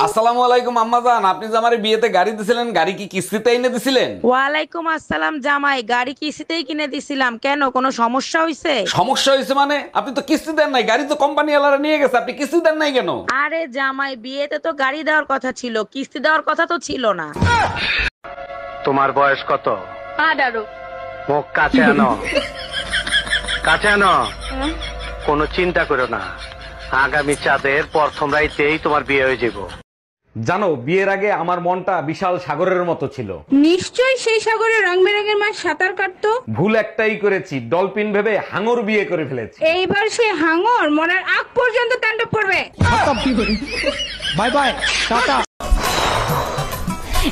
আসসালামু আলাইকুম আম্মাজান, আপনি যে আমারে বিয়েতে গাড়ি দিছিলেন, গাড়ি কি কিস্তিতে এনে দিছিলেন? ওয়ালাইকুম আসসালাম জামাই, গাড়ি কিস্তিতেই কিনে দিছিলাম। কেন, কোনো সমস্যা হয়েছে? সমস্যা হয়েছে মানে? আপনি তো কিস্তি দেন নাই, গাড়ি তো কোম্পানি ওয়ালারা নিয়ে গেছে, আপনি কিস্তি দেন নাই কেন? আরে জামাই, বিয়েতে তো গাড়ি দেওয়ার কথা ছিল, কিস্তি দেওয়ার কথা তো ছিল না। তোমার বয়স কত? 18। মুখ কাছে আনো, কাছে আনো। কোনো চিন্তা করো না, আগামী চাঁদের প্রথম রাইতেই তোমার বিয়ে হয়ে যাবো। জানো, বিয়ের আগে আমার মনটা বিশাল সাগরের মতো ছিল। নিশ্চয়ই সেই সাগরে রং বেরঙের মাছ সাঁতার কাটতো। ভুল একটাই করেছি, ডলফিন ভেবে হাঙর বিয়ে করে ফেলেছি। এইবার সে হাঙর মরার আগ পর্যন্ত তাণ্ডব করবে। Bye bye, tata.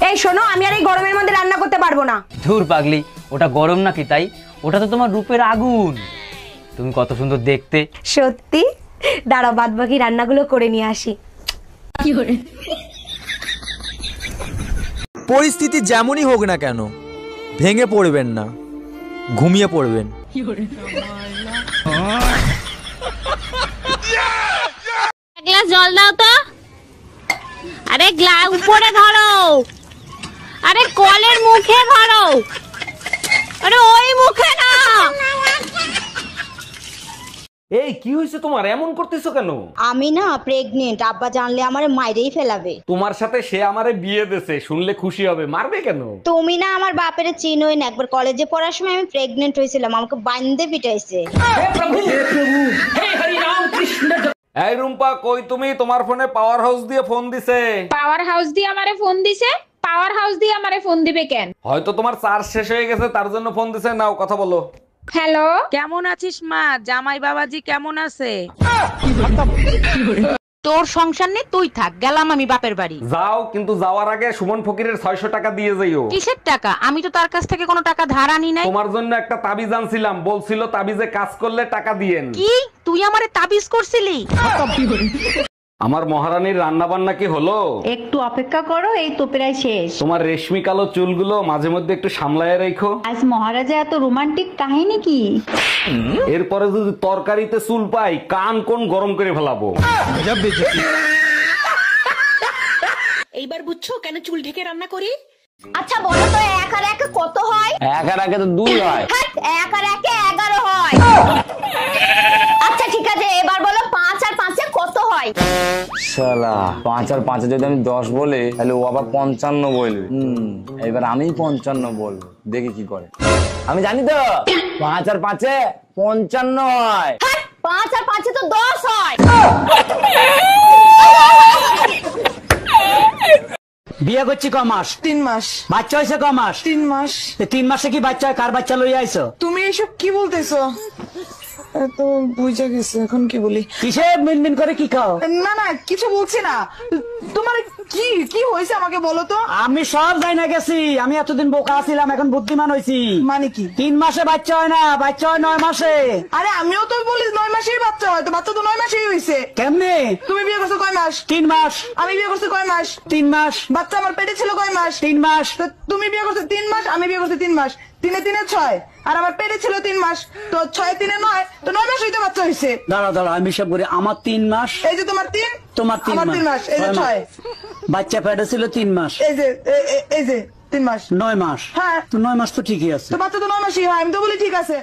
এই শোনো, আমি আর এই গরমের মধ্যে রান্না করতে পারবো না। ধুর পাগলি, ওটা গরম নাকি তাই? ওটা তো তোমার রূপের আগুন। তুমি কত সুন্দর দেখতে। সত্যি? দাঁড়াও, বাদ বাকি রান্নাগুলো করে নিয়ে আসি। পরিস্থিতি যেমনই হোক না কেন, ভেঙে পড়বেন না, ঘুমিয়ে পড়বেন। গ্লাস জল দাও তো। আরে গ্লাস উপরে ধরো, আরে কলের মুখে ধরো, আরে ওই মুখে না। এই কি হয়েছে তোমার, এমন করতেছো কেন? আমি না প্রেগনেন্ট, আব্বা জানলে আমারে মাইরেই ফেলাবে। তোমার সাথে সে আমারে বিয়ে দিছে, শুনলে খুশি হবে, মারবে কেন? তুমি না আমার বাপের চিনোই না, একবার কলেজে পড়ার সময় আমি প্রেগনেন্ট হয়েছিলাম, আমাকে বান্ধে পিটাইছে। এই রুম্পা, কই তুমি? তোমার ফোনে পাওয়ার হাউস দিয়ে ফোন দিছে। পাওয়ার হাউস দিয়ে আমারে ফোন দিছে? পাওয়ার হাউস দিয়ে আমারে ফোন দিবে কেন? হয়তো তোমার চার্জ শেষ হয়ে গেছে, তার জন্য ফোন দিছে। নাও কথা বলো। হ্যালো, কেমন আছিস মা? জামাই বাবাজি কেমন আছে? তোর সংসার নেই, তুই থাক, গেলাম আমি বাপের বাড়ি। যাও, কিন্তু যাওয়ার আগে সুমন ফকিরের 600 টাকা দিয়ে যাইও। কিসের টাকা? আমি তো তার কাছ থেকে কোনো টাকা ধার আনি নাই। তোমার জন্য একটা তাবিজ আনছিলাম, বলছিল তাবিজে কাজ করলে টাকা দিয়েন। কি তুই আমারে তাবিজ করছিলি? আমার মহারানীর রান্না বান্না কি হলো? একটু অপেক্ষা করো, এই তো প্রায় শেষ। তোমার রেশমি কালো চুলগুলো মাঝে মধ্যে একটু সামলায় রেখো। আজ মহারাজা এত রোমান্টিক কাহিনী কি? এরপরে যদি তরকারিতে চুল পাই, কান কোন গরম করে ফেলাবো। এইবার বুঝছো কেন চুল ঢেকে রান্না করি? আচ্ছা বলো তো, 1 আর 1 কত হয়? 1 আর 1 তো 2 হয়। 1 আর 1 11 হয়। আচ্ছা ঠিক আছে, এবার বলো 5 আর 5 কত হয়? শালা, 5 আর 5 যদি আমি 10 বলি, তাহলে ও আবার 55 বলবে। এবার আমি 55 বলবো, দেখি কি করে। আমি জানি তো 5 আর 5 55 হয়। 5 আর 5 তো 10 হয়। বিয়ে করছি ক মাস? 3 মাস। বাচ্চা হয়েছে ক মাস? 3 মাস। 3 মাসে কি বাচ্চা হয়? কার বাচ্চা লইয়া আইছো? তুমি এসব কি বলতেছো? তো বুঝা গেছে, এখন কি বলি? কিসে মিনমিন করে কি খাও? না না, কিছু বলছি না। তোমার কি কি হয়েছে আমাকে বলো তো। আমি সব যাই না গেছি, আমি এতদিন বোকা ছিলাম, এখন বুদ্ধিমান হয়েছি। মানে কি? 3 মাসে বাচ্চা হয় না, বাচ্চা হয় 9 মাসে। আরে আমিও তো বলি 9 মাসেই বাচ্চা হয়, তো বাচ্চা তো 9 মাসেই হয়েছে। কেমনে? তুমি বিয়ে করছো কয় মাস? 3 মাস। আমি বিয়ে করছি কয় মাস? 3 মাস। বাচ্চা আমার পেটে ছিল কয় মাস? 3 মাস। তো তুমি বিয়ে করছো 3 মাস, আমি বিয়ে করছি 3 মাস। 3 এ 3 এ 6, আর আমার পেটে ছিল 3 মাস, তো 6 এ 3 এ 9, তো 9 মাস হইতে বাচ্চা হয়েছে। দাঁড়া দাঁড়া, আমি সব করি। আমার 3 মাস। এই যে তোমার 3, তোমার 3 আমার 3 মাস, এই যে 6। বাচ্চা পেটে ছিল 3 মাস। এই যে 3 মাস। 9 মাস। হ্যাঁ। তো 9 মাস তো ঠিকই আছে। তো বাচ্চা তো 9 মাসই হয়, আমি তো বলি ঠিক আছে।